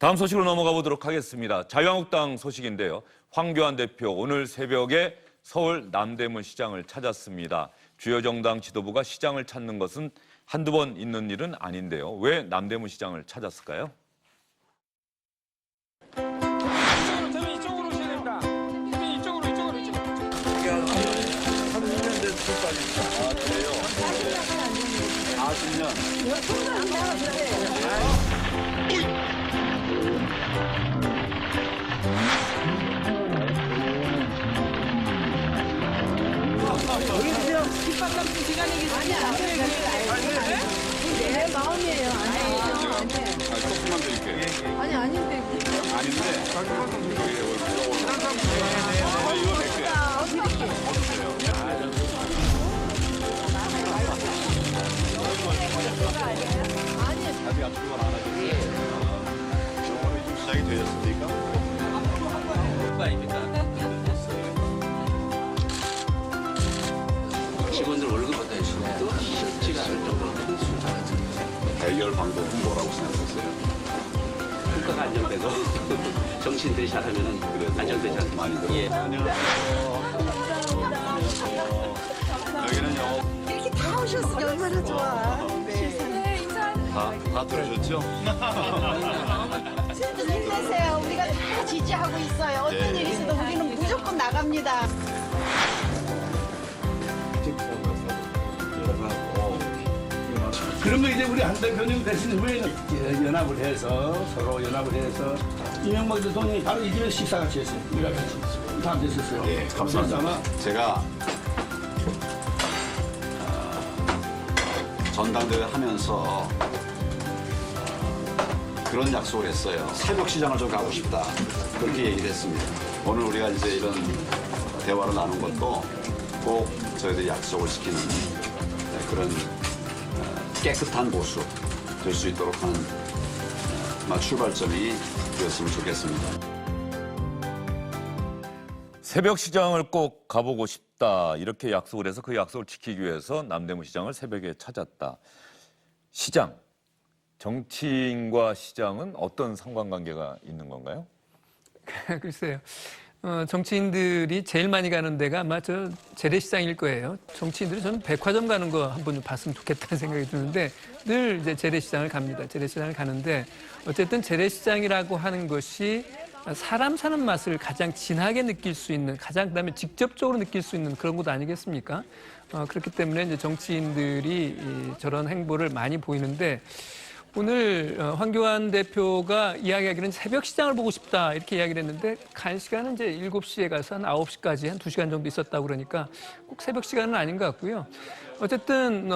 다음 소식으로 넘어가 보도록 하겠습니다. 자유한국당 소식인데요. 황교안 대표 오늘 새벽에 서울 남대문 시장을 찾았습니다. 주요 정당 지도부가 시장을 찾는 것은 한두 번 있는 일은 아닌데요. 왜 남대문 시장을 찾았을까요? 이쪽으로 오셔야 됩니다. 이쪽으로. 30년 됐을 거 아닙니까? 아, 그래요? 40년. 깃밥 담는 시간이겠지. 내 마음이에요. 조금만 드릴게요. 아니 아닌데. 아닌데. 이거 100개. 아직 압수를 안 하셨어요. 영업이 좀 시작이 되셨습니까? 직원들 월급 받아주시는 것도 쉽지가 않을 정도로 큰 숫자가 해결 방법은 뭐라고 생각하세요? 물가가 안정되고 정치인들이 잘하면 안정되지 않습니까? 많이 들어요. 예. 여기는 영업 이렇게 다 오셨으니 얼마나 좋아. 다 들으셨죠? 힘내세요. 우리가 다 지지하고 있어요. 어떤 일이 있어도 우리는 무조건 나갑니다. 그러면 이제 우리 한 대표님 대신 후에는 연합을 해서 서로 연합을 해서 이명박 대통령이 바로 이 집에서 식사 같이 했어요. 우리가 같이 다 됐었어요. 예, 감사합니다. 제가 전당대회 하면서 그런 약속을 했어요. 새벽 시장을 좀 가고 싶다. 그렇게 얘기를 했습니다. 오늘 우리가 이제 이런 대화를 나눈 것도 꼭 저희들이 약속을 지키는 그런 깨끗한 보수 될 수 있도록 하는 출발점이 되었으면 좋겠습니다. 새벽 시장을 꼭 가보고 싶다. 이렇게 약속을 해서 그 약속을 지키기 위해서 남대문 시장을 새벽에 찾았다. 시장, 정치인과 시장은 어떤 상관관계가 있는 건가요? 글쎄요. 정치인들이 제일 많이 가는 데가 아마 저 재래시장일 거예요. 정치인들이 저는 백화점 가는 거 한번 좀 봤으면 좋겠다는 생각이 드는데 늘 이제 재래시장을 갑니다. 재래시장을 가는데 어쨌든 재래시장이라고 하는 것이 사람 사는 맛을 가장 진하게 느낄 수 있는, 가장 그다음에 직접적으로 느낄 수 있는 그런 곳 아니겠습니까? 그렇기 때문에 이제 정치인들이 저런 행보를 많이 보이는데 오늘 황교안 대표가 이야기하기는 새벽 시장을 보고 싶다 이렇게 이야기를 했는데 간 시간은 이제 7시에 가서 한 9시까지 한 2시간 정도 있었다고 그러니까 꼭 새벽 시간은 아닌 것 같고요. 어쨌든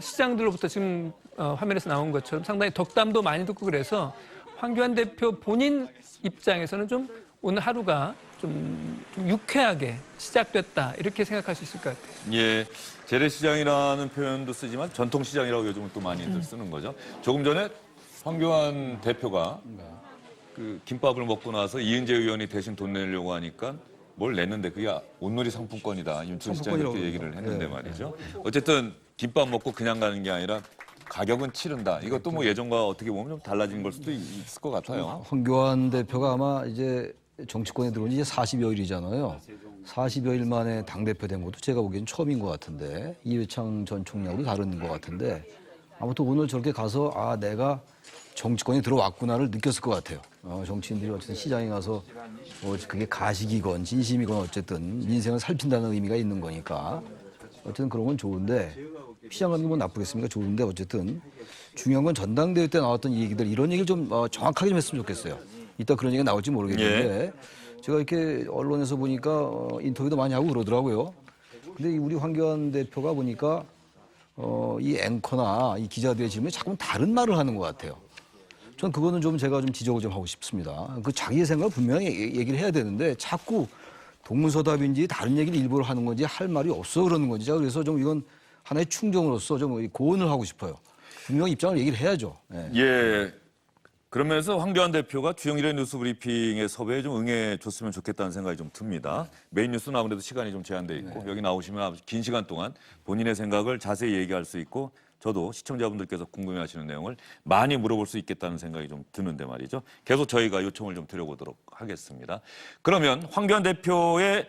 시장들로부터 지금 화면에서 나온 것처럼 상당히 덕담도 많이 듣고 그래서 황교안 대표 본인 입장에서는 좀 오늘 하루가 좀 유쾌하게 시작됐다 이렇게 생각할 수 있을 것 같아요. 예, 재래시장이라는 표현도 쓰지만 전통시장이라고 요즘은 또 많이들 쓰는 거죠. 조금 전에 황교안 대표가 그 김밥을 먹고 나서 이은재 의원이 대신 돈 내려고 하니까 뭘 냈는데 그게 온누리 상품권이다. 윤춘 시장이 이렇게 얘기를 했는데 말이죠. 어쨌든 김밥 먹고 그냥 가는 게 아니라 가격은 치른다. 이것도 뭐 예전과 어떻게 보면 좀 달라진 걸 수도 있을 것 같아요. 황교안 대표가 아마 이제 정치권에 들어온 지 이제 40여일이잖아요. 40여일 만에 당대표 된 것도 제가 보기엔 처음인 것 같은데 이회창 전 총리하고도 다른 것 같은데 아무튼 오늘 저렇게 가서 아 내가 정치권에 들어왔구나를 느꼈을 것 같아요. 정치인들이 어쨌든 시장에 가서 그게 가식이건 진심이건 어쨌든 민생을 살핀다는 의미가 있는 거니까 어쨌든 그런 건 좋은데 시장 가는 건 나쁘겠습니까? 좋은데 어쨌든 중요한 건 전당대회 때 나왔던 얘기들 이런 얘기를 좀 정확하게 좀 했으면 좋겠어요. 이따 그런 얘기가 나올지 모르겠는데 제가 이렇게 언론에서 보니까 인터뷰도 많이 하고 그러더라고요. 근데 우리 황교안 대표가 보니까 이 앵커나 이 기자들의 질문에 자꾸 다른 말을 하는 것 같아요. 전 그거는 좀 제가 좀 지적을 좀 하고 싶습니다. 그 자기의 생각을 분명히 얘기를 해야 되는데 자꾸 동문서답인지 다른 얘기를 일부러 하는 건지 할 말이 없어 그러는 건지 제가 그래서 좀 이건 하나의 충정으로서 좀 고언을 하고 싶어요. 분명히 입장을 얘기를 해야죠. 예. 그러면서 황교안 대표가 주영일의 뉴스 브리핑의 섭외에 좀 응해줬으면 좋겠다는 생각이 좀 듭니다. 메인 뉴스는 아무래도 시간이 좀 제한돼 있고 여기 나오시면 아주 긴 시간 동안 본인의 생각을 자세히 얘기할 수 있고 저도 시청자분들께서 궁금해하시는 내용을 많이 물어볼 수 있겠다는 생각이 좀 드는데 말이죠. 계속 저희가 요청을 좀 드려보도록 하겠습니다. 그러면 황교안 대표의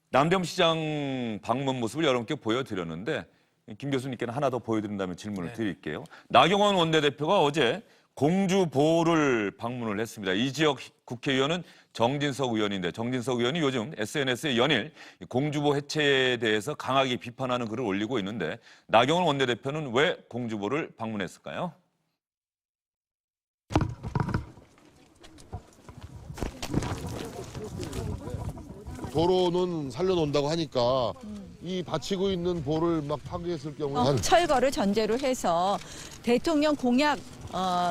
남대문시장 방문 모습을 여러분께 보여드렸는데 김 교수님께는 하나 더 보여드린다면 질문을 드릴게요. 나경원 원내대표가 어제 공주보를 방문을 했습니다. 이 지역 국회의원은 정진석 의원인데 정진석 의원이 요즘 SNS에 연일 공주보 해체에 대해서 강하게 비판하는 글을 올리고 있는데 나경원 원내대표는 왜 공주보를 방문했을까요? 도로는 살려놓는다고 하니까 이 받치고 있는 보를 막 파괴했을 경우에 철거를 전제로 해서 대통령 공약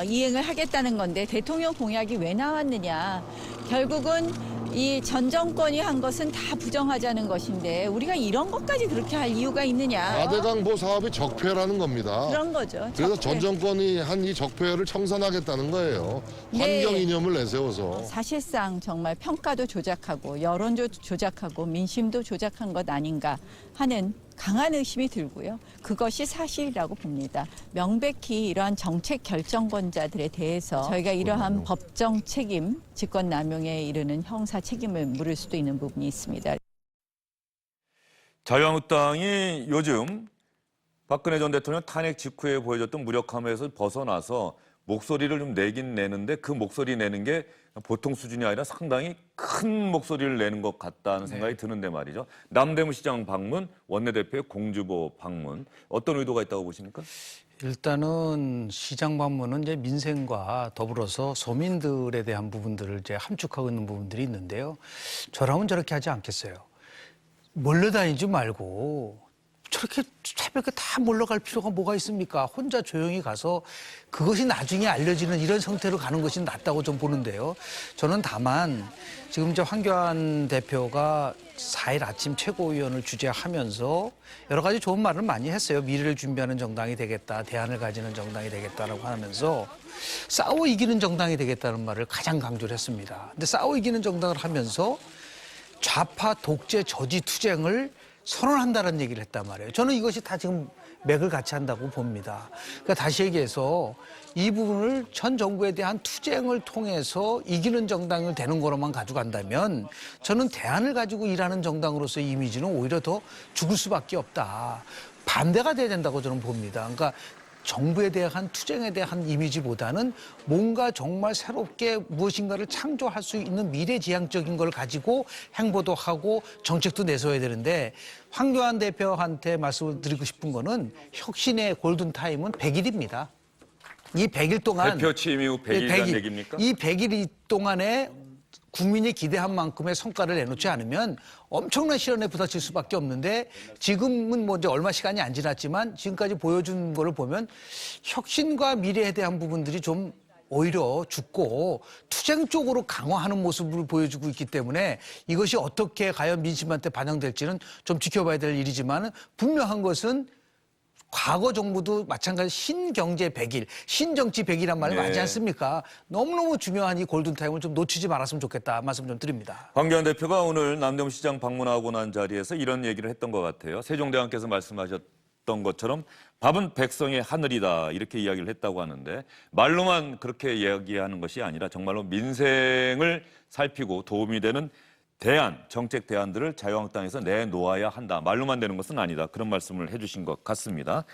이행을 하겠다는 건데 대통령 공약이 왜 나왔느냐. 결국은 이 전 정권이 한 것은 다 부정하자는 것인데 우리가 이런 것까지 그렇게 할 이유가 있느냐. 4대강보 사업이 적폐라는 겁니다. 그런 거죠. 그래서 적폐. 전 정권이 한 이 적폐를 청산하겠다는 거예요. 네. 환경 이념을 내세워서. 사실상 정말 평가도 조작하고 여론도 조작하고 민심도 조작한 것 아닌가 하는 강한 의심이 들고요. 그것이 사실이라고 봅니다. 명백히 이러한 정책 결정권자들에 대해서 저희가 이러한 법정 책임, 직권남용에 이르는 형사 책임을 물을 수도 있는 부분이 있습니다. 자유한국당이 요즘 박근혜 전 대통령 탄핵 직후에 보여줬던 무력함에서 벗어나서 목소리를 좀 내긴 내는데 그 목소리 내는 게 보통 수준이 아니라 상당히 큰 목소리를 내는 것 같다는 생각이 드는데 말이죠. 남대문시장 방문, 원내대표의 공주보 방문 어떤 의도가 있다고 보십니까? 일단은 시장 방문은 이제 민생과 더불어서 서민들에 대한 부분들을 이제 함축하고 있는 부분들이 있는데요. 저라면 저렇게 하지 않겠어요. 몰려다니지 말고 저렇게 새벽에 다 몰러갈 필요가 뭐가 있습니까? 혼자 조용히 가서 그것이 나중에 알려지는 이런 형태로 가는 것이 낫다고 좀 보는데요. 저는 다만 지금 이제 황교안 대표가 4일 아침 최고위원을 주재하면서 여러 가지 좋은 말을 많이 했어요. 미래를 준비하는 정당이 되겠다, 대안을 가지는 정당이 되겠다라고 하면서 싸워 이기는 정당이 되겠다는 말을 가장 강조를 했습니다. 근데 싸워 이기는 정당을 하면서 좌파 독재 저지 투쟁을 선언한다는 얘기를 했단 말이에요. 저는 이것이 다 지금 맥을 같이 한다고 봅니다. 그러니까 다시 얘기해서 이 부분을 전 정부에 대한 투쟁을 통해서 이기는 정당을 되는 거로만 가져간다면 저는 대안을 가지고 일하는 정당으로서의 이미지는 오히려 더 죽을 수밖에 없다. 반대가 돼야 된다고 저는 봅니다. 그러니까 정부에 대한 투쟁에 대한 이미지보다는 뭔가 정말 새롭게 무엇인가를 창조할 수 있는 미래지향적인 걸 가지고 행보도 하고 정책도 내세워야 되는데 황교안 대표한테 말씀을 드리고 싶은 거는 혁신의 골든타임은 100일입니다. 이 100일 동안 대표 취임 이후 100일이라는 얘기입니까? 이 100일 동안에 국민이 기대한 만큼의 성과를 내놓지 않으면 엄청난 시련에 부닥칠 수밖에 없는데 지금은 뭐 이제 얼마 시간이 안 지났지만 지금까지 보여준 거를 보면 혁신과 미래에 대한 부분들이 좀 오히려 죽고 투쟁 쪽으로 강화하는 모습을 보여주고 있기 때문에 이것이 어떻게 과연 민심한테 반영될지는 좀 지켜봐야 될 일이지만 분명한 것은 과거 정부도 마찬가지 신경제 100일, 신정치 100일이란 말이 많지 않습니까? 너무너무 중요한 이 골든타임을 좀 놓치지 말았으면 좋겠다 말씀 좀 드립니다. 황교안 대표가 오늘 남대문시장 방문하고 난 자리에서 이런 얘기를 했던 것 같아요. 세종대왕께서 말씀하셨던 것처럼 밥은 백성의 하늘이다 이렇게 이야기를 했다고 하는데 말로만 그렇게 이야기하는 것이 아니라 정말로 민생을 살피고 도움이 되는 대안, 정책 대안들을 자유한국당에서 내놓아야 한다. 말로만 되는 것은 아니다. 그런 말씀을 해주신 것 같습니다.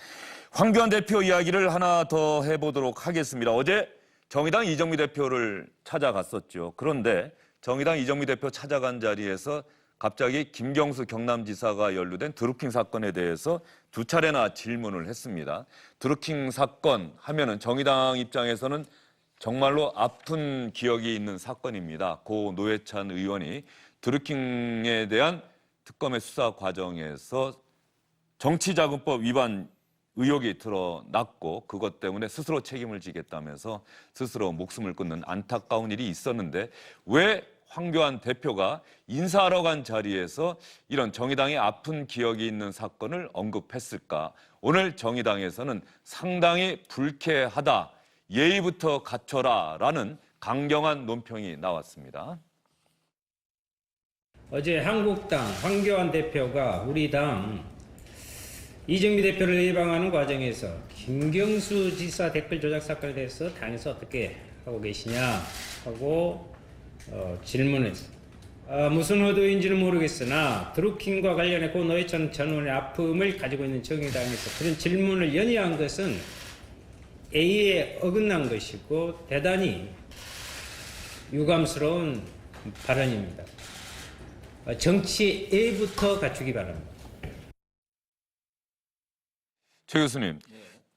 황교안 대표 이야기를 하나 더 해보도록 하겠습니다. 어제 정의당 이정미 대표를 찾아갔었죠. 그런데 정의당 이정미 대표 찾아간 자리에서 갑자기 김경수 경남지사가 연루된 드루킹 사건에 대해서 두 차례나 질문을 했습니다. 드루킹 사건 하면은 정의당 입장에서는 정말로 아픈 기억이 있는 사건입니다. 고 노회찬 의원이 드루킹에 대한 특검의 수사 과정에서 정치자금법 위반 의혹이 드러났고 그것 때문에 스스로 책임을 지겠다면서 스스로 목숨을 끊는 안타까운 일이 있었는데 왜 황교안 대표가 인사하러 간 자리에서 이런 정의당의 아픈 기억이 있는 사건을 언급했을까? 오늘 정의당에서는 상당히 불쾌하다. 예의부터 갖춰라라는 강경한 논평이 나왔습니다. 어제 한국당 황교안 대표가 우리 당 이정미 대표를 예방하는 과정에서 김경수 지사 댓글 조작 사건에 대해서 당에서 어떻게 하고 계시냐 하고 질문했습니다. 무슨 의도인지는 모르겠으나 드루킹과 관련해 고 노회찬 전 의원의 아픔을 가지고 있는 정의당에서 그런 질문을 연이한 것은 A에 어긋난 것이고 대단히 유감스러운 발언입니다. 정치 A부터 갖추기 바랍니다. 최 교수님,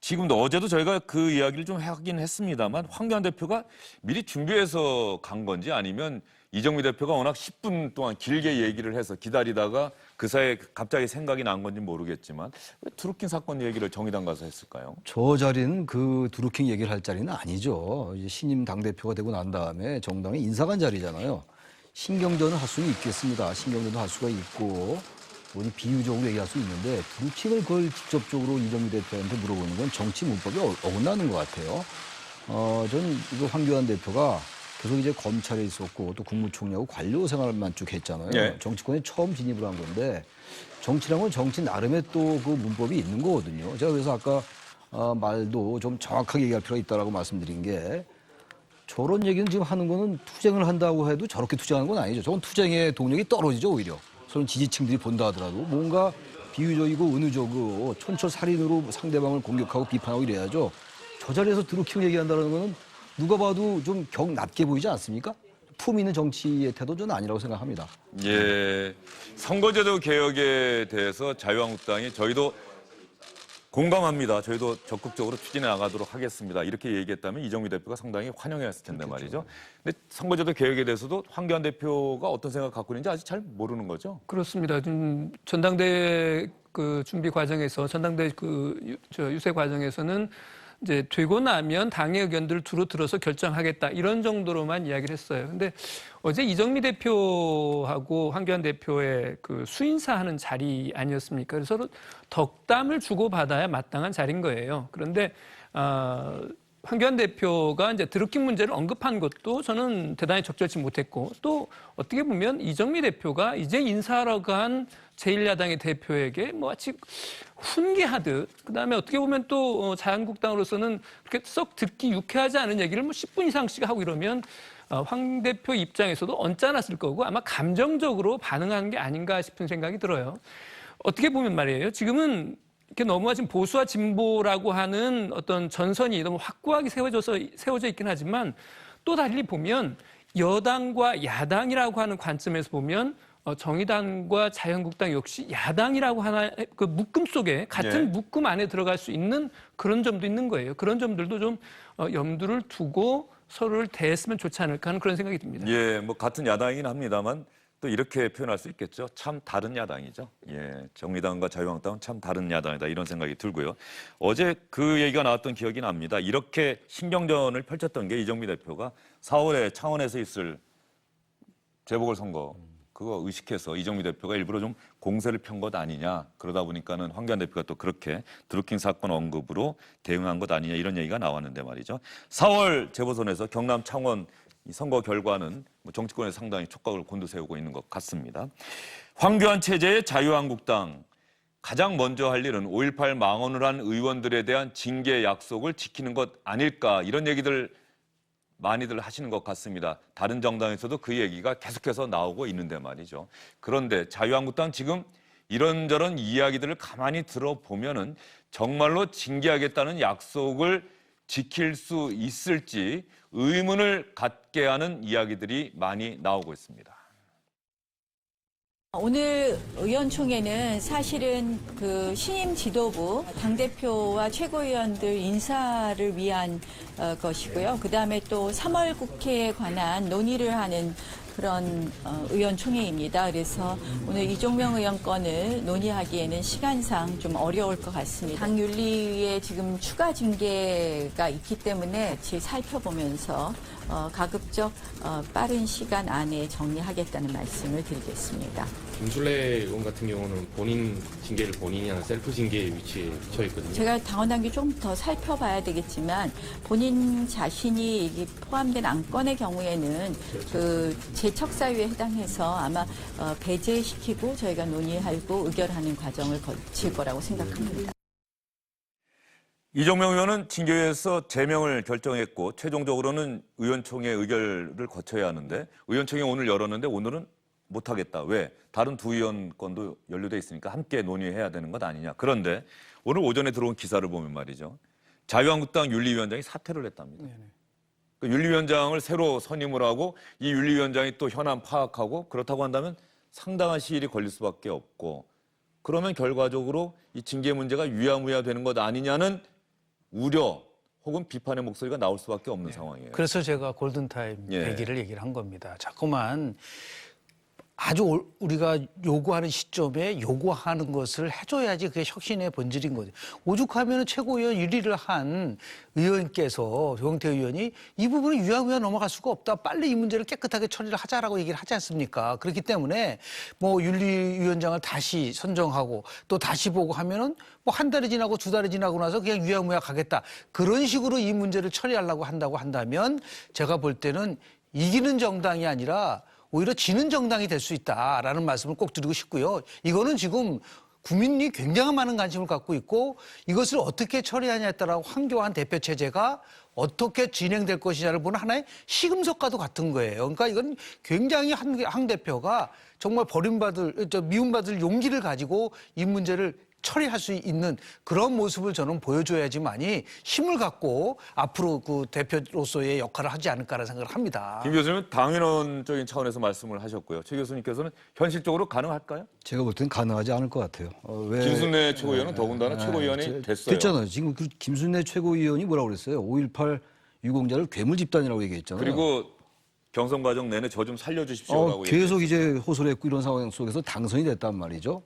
지금도 어제도 저희가 그 이야기를 좀 하긴 했습니다만 황교안 대표가 미리 준비해서 간 건지 아니면 이정미 대표가 워낙 10분 동안 길게 얘기를 해서 기다리다가 그 사이에 갑자기 생각이 난 건지 모르겠지만 왜 드루킹 사건 얘기를 정의당 가서 했을까요? 저 자리는 그 드루킹 얘기를 할 자리는 아니죠. 이제 신임 당대표가 되고 난 다음에 정당의 인사관 자리잖아요. 신경전을 할 수는 있겠습니다. 신경전도 할 수가 있고 우리 비유적으로 얘기할 수 있는데 드루킹을 그걸 직접적으로 이정미 대표한테 물어보는 건 정치 문법이 어긋나는 것 같아요. 전 이거 황교안 대표가 계속 이제 검찰에 있었고 또 국무총리하고 관료 생활만 쭉 했잖아요. 네. 정치권에 처음 진입을 한 건데 정치라는 건 정치 나름의 또 그 문법이 있는 거거든요. 제가 그래서 아까 말도 좀 정확하게 얘기할 필요가 있다고 말씀드린 게 저런 얘기는 지금 하는 거는 투쟁을 한다고 해도 저렇게 투쟁하는 건 아니죠. 저건 투쟁의 동력이 떨어지죠, 오히려. 서로 지지층들이 본다 하더라도 뭔가 비유적이고 은유적으로 촌철살인으로 상대방을 공격하고 비판하고 이래야죠. 저 자리에서 드루킹 얘기한다는 거는 누가 봐도 좀 격 낮게 보이지 않습니까? 품 있는 정치의 태도는 아니라고 생각합니다. 예, 선거제도 개혁에 대해서 자유한국당이 저희도 공감합니다. 저희도 적극적으로 추진해 나가도록 하겠습니다. 이렇게 얘기했다면 이정미 대표가 상당히 환영했을 텐데 말이죠. 근데 선거제도 개혁에 대해서도 황교안 대표가 어떤 생각 갖고 있는지 아직 잘 모르는 거죠? 그렇습니다. 지금 전당대 그 준비 과정에서 전당대 그 유세 과정에서는 이제 되고 나면 당의 의견들을 두루 들어서 결정하겠다 이런 정도로만 이야기를 했어요. 근데 어제 이정미 대표하고 황교안 대표의 그 수인사하는 자리 아니었습니까? 그래서 서로 덕담을 주고받아야 마땅한 자리인 거예요. 그런데 황교안 대표가 이제 드루킹 문제를 언급한 것도 저는 대단히 적절치 못했고 또 어떻게 보면 이정미 대표가 이제 인사하러 간 제1야당의 대표에게 뭐 마치 훈계하듯 그다음에 어떻게 보면 또 자유한국당으로서는 그렇게 썩 듣기 유쾌하지 않은 얘기를 뭐 10분 이상씩 하고 이러면 황 대표 입장에서도 언짢았을 거고 아마 감정적으로 반응하는 게 아닌가 싶은 생각이 들어요. 어떻게 보면 말이에요. 지금은 이렇게 너무나 지금 보수와 진보라고 하는 어떤 전선이 너무 확고하게 세워져 있긴 하지만 또 달리 보면 여당과 야당이라고 하는 관점에서 보면 정의당과 자유한국당 역시 야당이라고 하나 그 묶음 속에 같은 묶음 안에 들어갈 수 있는 그런 점도 있는 거예요. 그런 점들도 좀 염두를 두고 서로를 대했으면 좋지 않을까 하는 그런 생각이 듭니다. 예, 뭐 같은 야당이긴 합니다만 또 이렇게 표현할 수 있겠죠. 참 다른 야당이죠. 예, 정의당과 자유한국당은 참 다른 야당이다 이런 생각이 들고요. 어제 그 얘기가 나왔던 기억이 납니다. 이렇게 신경전을 펼쳤던 게 이정미 대표가 4월에 창원에서 있을 재보궐선거 그거 의식해서 이정미 대표가 일부러 좀 공세를 편 것 아니냐. 그러다 보니까는 황교안 대표가 또 그렇게 드루킹 사건 언급으로 대응한 것 아니냐 이런 얘기가 나왔는데 말이죠. 4월 재보선에서 경남 창원 이 선거 결과는 정치권에 상당히 촉각을 곤두세우고 있는 것 같습니다. 황교안 체제의 자유한국당 가장 먼저 할 일은 5.18 망언을 한 의원들에 대한 징계 약속을 지키는 것 아닐까 이런 얘기들 많이들 하시는 것 같습니다. 다른 정당에서도 그 얘기가 계속해서 나오고 있는데 말이죠. 그런데 자유한국당 지금 이런저런 이야기들을 가만히 들어보면은 정말로 징계하겠다는 약속을 지킬 수 있을지 의문을 갖게 하는 이야기들이 많이 나오고 있습니다. 오늘 의원총회는 사실은 그 신임 지도부 당대표와 최고위원들 인사를 위한 것이고요. 그다음에 또 3월 국회에 관한 논의를 하는 그런 의원총회입니다. 그래서 오늘 이종명 의원 건을 논의하기에는 시간상 좀 어려울 것 같습니다. 당윤리위에 지금 추가 징계가 있기 때문에 같이 살펴보면서 가급적 빠른 시간 안에 정리하겠다는 말씀을 드리겠습니다. 김술래 의원 같은 경우는 본인 징계를 본인이 하는 셀프 징계 위치에 처해 있거든요. 제가 당원당규 좀 더 살펴봐야 되겠지만 본인 자신이 이게 포함된 안건의 경우에는 그 재척사유에 해당해서 아마 배제시키고 저희가 논의하고 의결하는 과정을 거칠 거라고 생각합니다. 이정명 의원은 징계위에서 제명을 결정했고 최종적으로는 의원총회 의결을 거쳐야 하는데 의원총회 오늘 열었는데 오늘은 못하겠다. 왜? 다른 두 의원 건도 연루돼 있으니까 함께 논의해야 되는 것 아니냐. 그런데 오늘 오전에 들어온 기사를 보면 말이죠. 자유한국당 윤리위원장이 사퇴를 했답니다. 그 윤리위원장을 새로 선임을 하고 이 윤리위원장이 또 현안 파악하고 그렇다고 한다면 상당한 시일이 걸릴 수밖에 없고 그러면 결과적으로 이 징계 문제가 유야무야 되는 것 아니냐는 우려 혹은 비판의 목소리가 나올 수밖에 없는 상황이에요. 그래서 제가 골든타임 얘기를 한 겁니다. 자꾸만 아주 우리가 요구하는 시점에 요구하는 것을 해줘야지 그게 혁신의 본질인 거죠. 오죽하면 최고위원 1위를 한 의원께서 조경태 의원이 이 부분은 유야무야 넘어갈 수가 없다. 빨리 이 문제를 깨끗하게 처리를 하자라고 얘기를 하지 않습니까? 그렇기 때문에 뭐 윤리위원장을 다시 선정하고 또 다시 보고 하면은 뭐 한 달이 지나고 두 달이 지나고 나서 그냥 유야무야 가겠다. 그런 식으로 이 문제를 처리하려고 한다고 한다면 제가 볼 때는 이기는 정당이 아니라 오히려 지는 정당이 될 수 있다라는 말씀을 꼭 드리고 싶고요. 이거는 지금 국민이 굉장히 많은 관심을 갖고 있고 이것을 어떻게 처리하냐에 따라 황교안 대표 체제가 어떻게 진행될 것이냐를 보는 하나의 시금석과도 같은 거예요. 그러니까 이건 굉장히 황 대표가 정말 미움받을 용기를 가지고 이 문제를 처리할 수 있는 그런 모습을 저는 보여줘야지만이 힘을 갖고 앞으로 그 대표로서의 역할을 하지 않을까라는 생각을 합니다. 김 교수님은 당연원적인 차원에서 말씀을 하셨고요. 최 교수님께서는 현실적으로 가능할까요? 제가 볼 때는 가능하지 않을 것 같아요. 왜? 김순례 최고위원은 더군다나 최고위원이 됐어요. 됐잖아요. 지금 그 김순례 최고위원이 뭐라고 그랬어요? 5.18 유공자를 괴물 집단이라고 얘기했잖아요. 그리고 경선 과정 내내 저 좀 살려주십시오라고 계속 이제 호소를 했고 이런 상황 속에서 당선이 됐단 말이죠.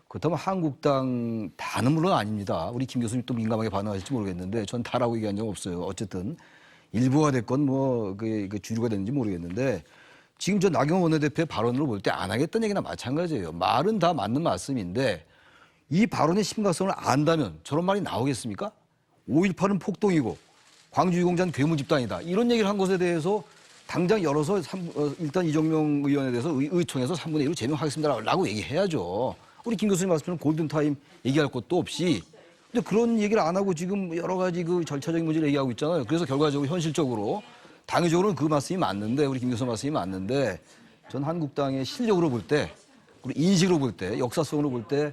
그렇다면 한국당 다는 물론 아닙니다. 우리 김 교수님 또 민감하게 반응하실지 모르겠는데 전 다라고 얘기한 적 없어요. 어쨌든 일부가 됐건 뭐 그 주류가 됐는지 모르겠는데 지금 저 나경원 원내대표의 발언으로 볼 때 안 하겠다는 얘기나 마찬가지예요. 말은 다 맞는 말씀인데 이 발언의 심각성을 안다면 저런 말이 나오겠습니까? 5.18은 폭동이고 광주 유공자는 괴물 집단이다. 이런 얘기를 한 것에 대해서 당장 열어서 일단 이정명 의원에 대해서 의총에서 3분의 1로 제명하겠습니다라고 얘기해야죠. 우리 김 교수님 말씀처럼 골든타임 얘기할 것도 없이 근데 그런 얘기를 안 하고 지금 여러 가지 그 절차적인 문제를 얘기하고 있잖아요. 그래서 결과적으로 현실적으로 당위적으로는 그 말씀이 맞는데 우리 김 교수님 말씀이 맞는데 전 한국당의 실력으로 볼 때 우리 인식으로 볼 때 역사성으로 볼 때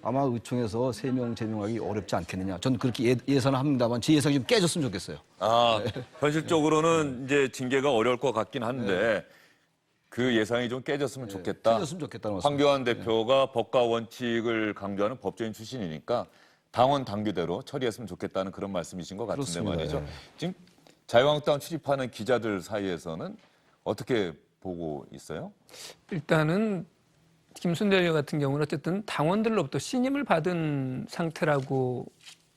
아마 의총에서 3명 제명하기 어렵지 않겠느냐. 전 그렇게 예상을 합니다만 제 예상이 좀 깨졌으면 좋겠어요. 현실적으로는 이제 징계가 어려울 것 같긴 한데 그 예상이 좀 깨졌으면 좋겠다. 깨졌으면 좋겠다는 말씀. 황교안 대표가 법과 원칙을 강조하는 법조인 출신이니까 당원 당규대로 처리했으면 좋겠다는 그런 말씀이신 것 같은데 그렇습니다. 말이죠. 지금 자유한국당 출입하는 기자들 사이에서는 어떻게 보고 있어요? 일단은 김순례 의원 같은 경우는 어쨌든 당원들로부터 신임을 받은 상태라고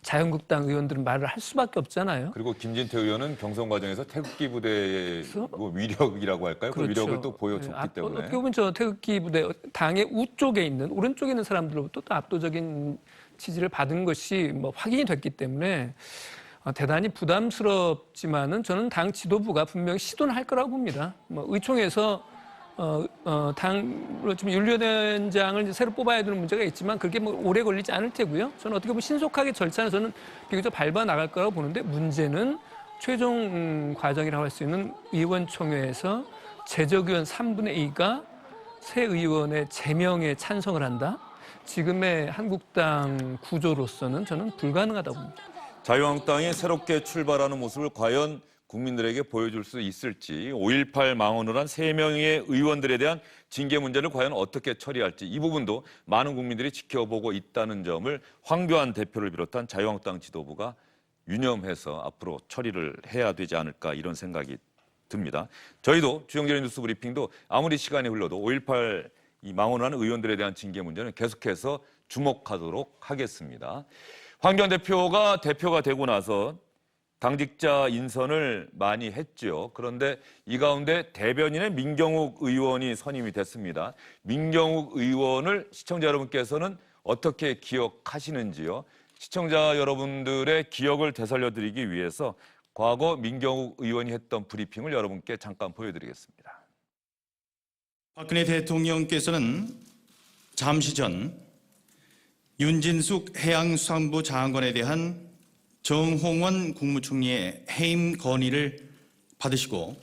자유한국당 의원들은 말을 할 수밖에 없잖아요. 그리고 김진태 의원은 경선 과정에서 태극기 부대의 뭐 위력이라고 할까요? 그 위력을 또 보여줬기 때문에. 어떻게 보면 저 태극기 부대 당의 우쪽에 있는 오른쪽에 있는 사람들로부터 또 압도적인 지지를 받은 것이 뭐 확인이 됐기 때문에 대단히 부담스럽지만은 저는 당 지도부가 분명히 시도는 할 거라고 봅니다. 뭐 의총에서 당으로 좀 윤리위원장을 이제 새로 뽑아야 되는 문제가 있지만 그게 뭐 오래 걸리지 않을 테고요. 저는 어떻게 보면 신속하게 절차를 저는 비교적 밟아 나갈 거라고 보는데 문제는 최종 과정이라고 할 수 있는 의원총회에서 재적의원 3분의 2가 새 의원의 제명에 찬성을 한다. 지금의 한국당 구조로서는 저는 불가능하다고 봅니다. 자유한국당이 새롭게 출발하는 모습을 과연 국민들에게 보여줄 수 있을지 5.18 망언을 한 3명의 의원들에 대한 징계 문제를 과연 어떻게 처리할지 이 부분도 많은 국민들이 지켜보고 있다는 점을 황교안 대표를 비롯한 자유한국당 지도부가 유념해서 앞으로 처리를 해야 되지 않을까 이런 생각이 듭니다. 저희도 주영진의 뉴스 브리핑도 아무리 시간이 흘러도 5.18 이 망언을 하는 의원들에 대한 징계 문제는 계속해서 주목하도록 하겠습니다. 황교안 대표가 되고 나서 당직자 인선을 많이 했죠. 그런데 이 가운데 대변인의 민경욱 의원이 선임이 됐습니다. 민경욱 의원을 시청자 여러분께서는 어떻게 기억하시는지요? 시청자 여러분들의 기억을 되살려드리기 위해서 과거 민경욱 의원이 했던 브리핑을 여러분께 잠깐 보여드리겠습니다. 박근혜 대통령께서는 잠시 전 윤진숙 해양수산부 장관에 대한 정홍원 국무총리의 해임 건의를 받으시고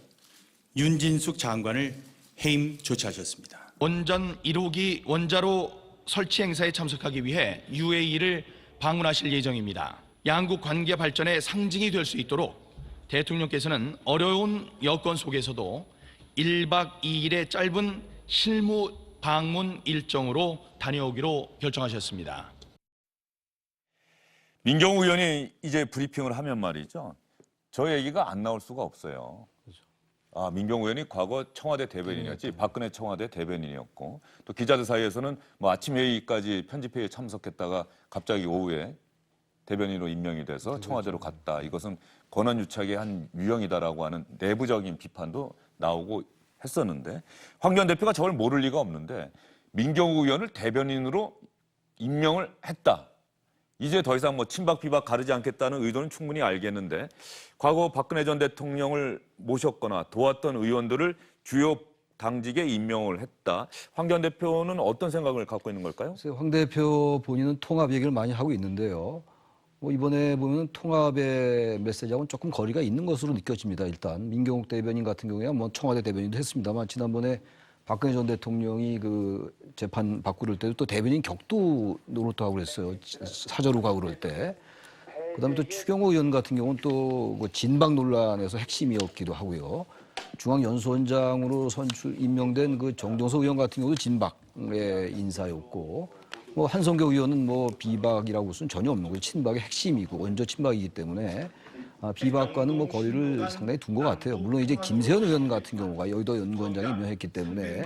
윤진숙 장관을 해임 조치하셨습니다. 원전 1호기 원자로 설치 행사에 참석하기 위해 UAE를 방문하실 예정입니다. 양국 관계 발전의 상징이 될 수 있도록 대통령께서는 어려운 여건 속에서도 1박 2일의 짧은 실무 방문 일정으로 다녀오기로 결정하셨습니다. 민경욱 의원이 이제 브리핑을 하면 말이죠. 저 얘기가 안 나올 수가 없어요. 아, 민경욱 의원이 과거 청와대 대변인이었지, 박근혜 청와대 대변인이었고, 또 기자들 사이에서는 뭐 아침 회의까지 편집회의에 참석했다가 갑자기 오후에 대변인으로 임명이 돼서 청와대로 갔다. 이것은 권한유착의 한 유형이다라고 하는 내부적인 비판도 나오고 했었는데, 황 전 대표가 저걸 모를 리가 없는데 민경욱 의원을 대변인으로 임명을 했다. 이제 더 이상 뭐 친박 비박 가르지 않겠다는 의도는 충분히 알겠는데, 과거 박근혜 전 대통령을 모셨거나 도왔던 의원들을 주요 당직에 임명을 했다. 황 전 대표는 어떤 생각을 갖고 있는 걸까요? 황 대표 본인은 통합 얘기를 많이 하고 있는데요. 뭐 이번에 보면 통합의 메시지하고는 조금 거리가 있는 것으로 느껴집니다. 일단 민경욱 대변인 같은 경우에 뭐 청와대 대변인도 했습니다만, 지난번에 박근혜 전 대통령이 그 재판 바꾸를 때도 또 대변인 격도 노릇하고 그랬어요. 사저로 가고 그럴 때. 그다음에 또 추경호 의원 같은 경우는 또 뭐 진박 논란에서 핵심이었기도 하고요. 중앙연수원장으로 임명된 그 정정석 의원 같은 경우도 진박의 인사였고, 뭐 한성교 의원은 뭐 비박이라고 수는 전혀 없는 거죠. 친박의 핵심이고 원조 친박이기 때문에 비박과는 뭐 거리를 상당히 둔 것 같아요. 물론 이제 김세현 의원 같은 경우가 여의도 연구원장에 임명했기 때문에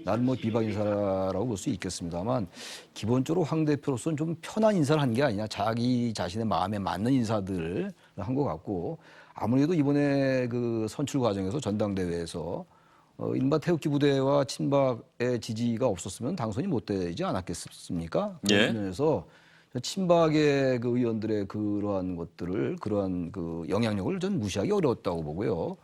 나는 뭐 비박 인사라고 볼 수 있겠습니다만, 기본적으로 황 대표로서는 좀 편한 인사를 한 게 아니냐, 자기 자신의 마음에 맞는 인사들을 한 것 같고, 아무래도 이번에 그 선출 과정에서 전당대회에서 이른바 태극기 부대와 친박의 지지가 없었으면 당선이 못 되지 않았겠습니까? 예. 그런 면에서 친박의 그 의원들의 그러한 것들을, 그러한 그 영향력을 전 무시하기 어려웠다고 보고요.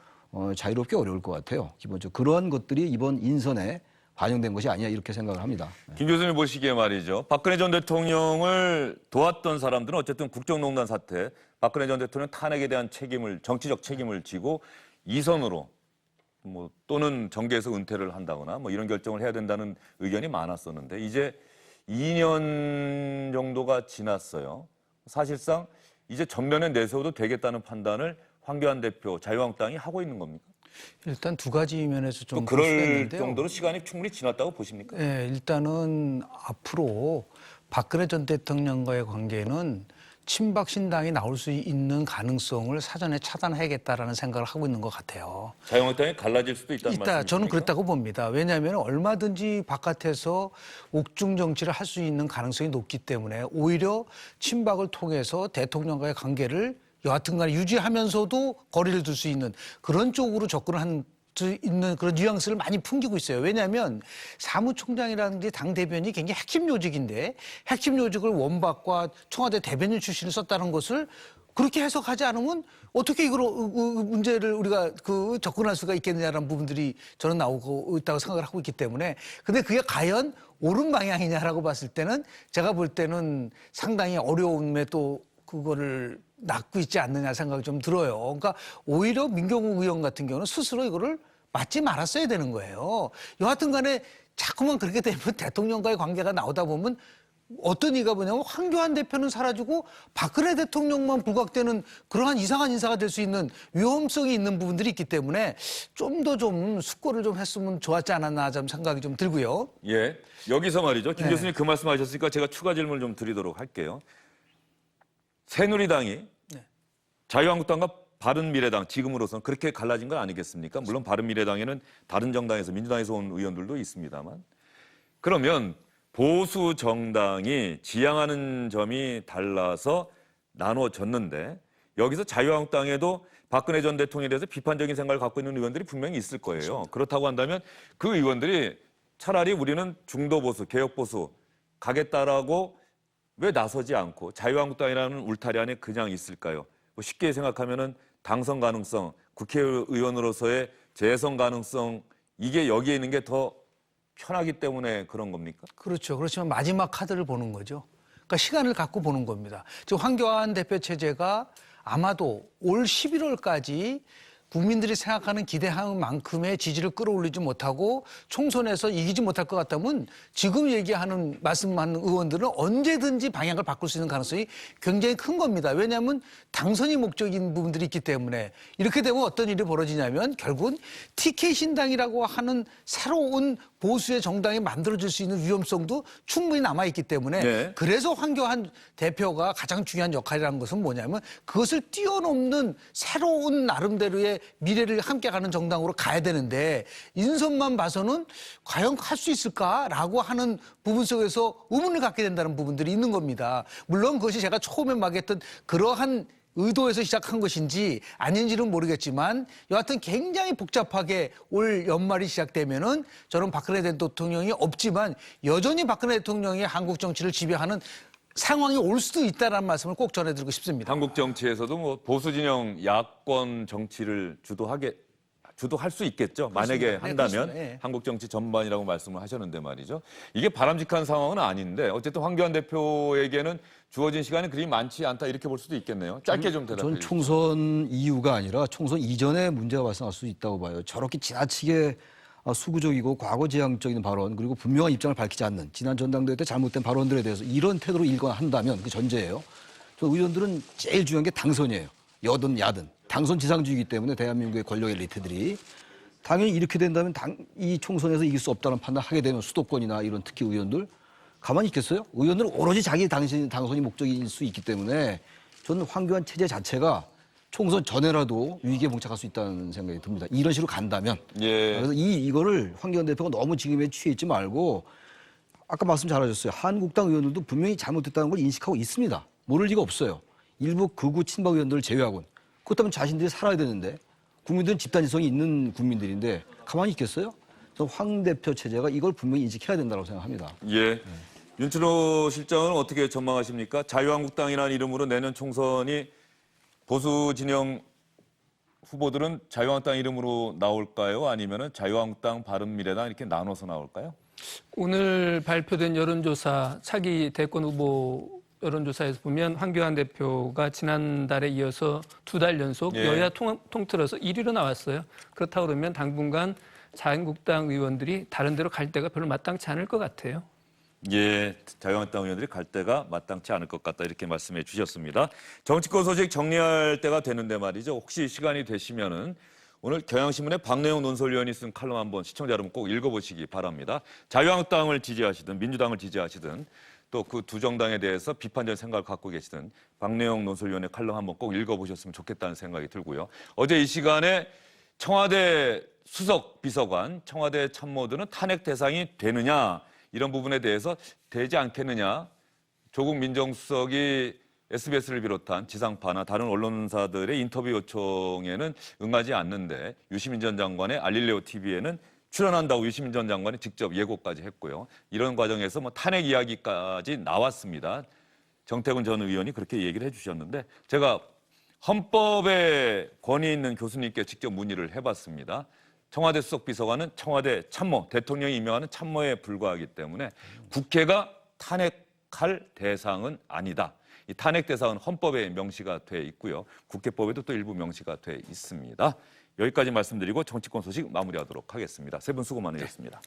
자유롭게 어려울 것 같아요. 기본적으로 그러한 것들이 이번 인선에 반영된 것이 아니냐, 이렇게 생각을 합니다. 김 교수님 보시기에 말이죠. 박근혜 전 대통령을 도왔던 사람들은 어쨌든 국정농단 사태, 박근혜 전 대통령 탄핵에 대한 책임을, 정치적 책임을 지고 이선으로 뭐 또는 정계에서 은퇴를 한다거나 뭐 이런 결정을 해야 된다는 의견이 많았었는데, 이제 2년 정도가 지났어요. 사실상 이제 전면에 내세워도 되겠다는 판단을 황교안 대표, 자유한국당이 하고 있는 겁니까? 일단 두 가지 면에서 좀 그럴 정도로 시간이 충분히 지났다고 보십니까? 네, 일단은 앞으로 박근혜 전 대통령과의 관계는 친박 신당이 나올 수 있는 가능성을 사전에 차단해야겠다라는 생각을 하고 있는 것 같아요. 자유한국당이 갈라질 수도 있다는 말씀이십니까? 저는 그렇다고 봅니다. 왜냐하면 얼마든지 바깥에서 옥중 정치를 할 수 있는 가능성이 높기 때문에 오히려 친박을 통해서 대통령과의 관계를 여하튼 간에 유지하면서도 거리를 둘 수 있는 그런 쪽으로 접근을 한 있는 그런 뉘앙스를 많이 풍기고 있어요. 왜냐하면 사무총장이라든지 당대변인이 굉장히 핵심 요직인데, 핵심 요직을 원박과 청와대 대변인 출신을 썼다는 것을 그렇게 해석하지 않으면 어떻게 이걸 문제를 우리가 접근할 수가 있겠느냐라는 부분들이 저는 나오고 있다고 생각을 하고 있기 때문에, 근데 그게 과연 옳은 방향이냐라고 봤을 때는 제가 볼 때는 상당히 어려움에 또 그거를 낳고 있지 않느냐 생각이 좀 들어요. 그러니까 오히려 민경욱 의원 같은 경우는 스스로 이거를 맞지 말았어야 되는 거예요. 여하튼 간에 자꾸만 그렇게 되면 대통령과의 관계가 나오다 보면 어떤 이가 뭐냐면 황교안 대표는 사라지고 박근혜 대통령만 부각되는 그러한 이상한 인사가 될 수 있는 위험성이 있는 부분들이 있기 때문에 좀 더 좀 숙고를 좀 했으면 좋았지 않았나 좀 생각이 좀 들고요. 예, 여기서 말이죠. 김 네. 교수님 그 말씀하셨으니까 제가 추가 질문을 좀 드리도록 할게요. 새누리당이 자유한국당과 바른미래당, 지금으로서는 그렇게 갈라진 건 아니겠습니까? 물론 바른미래당에는 다른 정당에서, 민주당에서 온 의원들도 있습니다만, 그러면 보수 정당이 지향하는 점이 달라서 나눠졌는데 여기서 자유한국당에도 박근혜 전 대통령에 대해서 비판적인 생각을 갖고 있는 의원들이 분명히 있을 거예요. 그렇습니다. 그렇다고 한다면 그 의원들이 차라리 우리는 중도보수, 개혁보수 가겠다라고 왜 나서지 않고 자유한국당이라는 울타리 안에 그냥 있을까요? 뭐 쉽게 생각하면은 당선 가능성, 국회의원으로서의 재선 가능성 이게 여기에 있는 게 더 편하기 때문에 그런 겁니까? 그렇죠. 그렇지만 마지막 카드를 보는 거죠. 그러니까 시간을 갖고 보는 겁니다. 지금 황교안 대표 체제가 아마도 올 11월까지 국민들이 생각하는 기대하는 만큼의 지지를 끌어올리지 못하고 총선에서 이기지 못할 것 같다면 지금 얘기하는 말씀하는 의원들은 언제든지 방향을 바꿀 수 있는 가능성이 굉장히 큰 겁니다. 왜냐하면 당선이 목적인 부분들이 있기 때문에 이렇게 되면 어떤 일이 벌어지냐면 결국은 TK 신당이라고 하는 새로운 보수의 정당이 만들어질 수 있는 위험성도 충분히 남아있기 때문에 네. 그래서 황교안 대표가 가장 중요한 역할이라는 것은 뭐냐면 그것을 뛰어넘는 새로운 나름대로의 미래를 함께 가는 정당으로 가야 되는데 인선만 봐서는 과연 할 수 있을까라고 하는 부분 속에서 의문을 갖게 된다는 부분들이 있는 겁니다. 물론 그것이 제가 처음에 말했던 그러한 의도에서 시작한 것인지 아닌지는 모르겠지만 여하튼 굉장히 복잡하게 올 연말이 시작되면은 저는 박근혜 대통령이 없지만 여전히 박근혜 대통령이 한국 정치를 지배하는 상황이 올 수도 있다는 말씀을 꼭 전해드리고 싶습니다. 한국 정치에서도 뭐 보수 진영 야권 정치를 주도할 수 있겠죠. 만약에 한다면 네. 한국 정치 전반이라고 말씀을 하셨는데 말이죠. 이게 바람직한 상황은 아닌데 어쨌든 황교안 대표에게는 주어진 시간이 그리 많지 않다 이렇게 볼 수도 있겠네요. 짧게 좀 대답해 전 주시죠. 총선 이후가 아니라 총선 이전에 문제가 발생할 수 있다고 봐요. 저렇게 지나치게 수구적이고 과거지향적인 발언 그리고 분명한 입장을 밝히지 않는 지난 전당대회 때 잘못된 발언들에 대해서 이런 태도로 일관한다면 그 전제예요. 저 의원들은 제일 중요한 게 당선이에요. 여든 야든. 당선 지상주의이기 때문에 대한민국의 권력 엘리트들이 당연히 이렇게 된다면 이 총선에서 이길 수 없다는 판단을 하게 되면 수도권이나 이런 특히 의원들 가만히 있겠어요? 의원들은 오로지 자기 당선이 목적일 수 있기 때문에 저는 황교안 체제 자체가 총선 전에라도 위기에 봉착할 수 있다는 생각이 듭니다. 이런 식으로 간다면. 예. 그래서 이거를 황교안 대표가 너무 지금에 취해 있지 말고 아까 말씀 잘하셨어요. 한국당 의원들도 분명히 잘못됐다는 걸 인식하고 있습니다. 모를 리가 없어요. 일부 극우 친박 의원들을 제외하고는. 그렇다면 자신들이 살아야 되는데 국민들은 집단지성이 있는 국민들인데 가만히 있겠어요? 저는 황 대표 체제가 이걸 분명히 인식해야 된다고 생각합니다. 예. 윤춘호 실장은 어떻게 전망하십니까? 자유한국당이라는 이름으로 내년 총선이 보수 진영 후보들은 자유한국당 이름으로 나올까요? 아니면 자유한국당, 바른미래당 이렇게 나눠서 나올까요? 오늘 발표된 여론조사 차기 대권 후보 여론조사에서 보면 황교안 대표가 지난달에 이어서 2달 연속 예. 여야 통틀어서 1위로 나왔어요. 그렇다고 그러면 당분간 자유한국당 의원들이 다른 데로 갈 데가 별로 마땅치 않을 것 같아요. 예, 자유한국당 의원들이 갈 때가 마땅치 않을 것 같다 이렇게 말씀해 주셨습니다. 정치권 소식 정리할 때가 되는데 말이죠. 혹시 시간이 되시면은 오늘 경향신문에 박내용 논설위원이 쓴 칼럼 한번 시청자 여러분 꼭 읽어보시기 바랍니다. 자유한국당을 지지하시든 민주당을 지지하시든 또 그 두 정당에 대해서 비판적인 생각을 갖고 계시든 박내용 논설위원의 칼럼 한번 꼭 읽어보셨으면 좋겠다는 생각이 들고요. 어제 이 시간에 청와대 수석 비서관, 청와대 참모들은 탄핵 대상이 되느냐 이런 부분에 대해서 되지 않겠느냐. 조국 민정수석이 SBS를 비롯한 지상파나 다른 언론사들의 인터뷰 요청에는 응하지 않는데 유시민 전 장관의 알릴레오 TV에는 출연한다고 유시민 전 장관이 직접 예고까지 했고요. 이런 과정에서 뭐 탄핵 이야기까지 나왔습니다. 정태근 전 의원이 그렇게 얘기를 해주셨는데 제가 헌법에 권위 있는 교수님께 직접 문의를 해봤습니다. 청와대 수석비서관은 청와대 참모, 대통령이 임명하는 참모에 불과하기 때문에 국회가 탄핵할 대상은 아니다. 이 탄핵 대상은 헌법에 명시가 돼 있고요. 국회법에도 또 일부 명시가 돼 있습니다. 여기까지 말씀드리고 정치권 소식 마무리하도록 하겠습니다. 세 분 수고 많으셨습니다.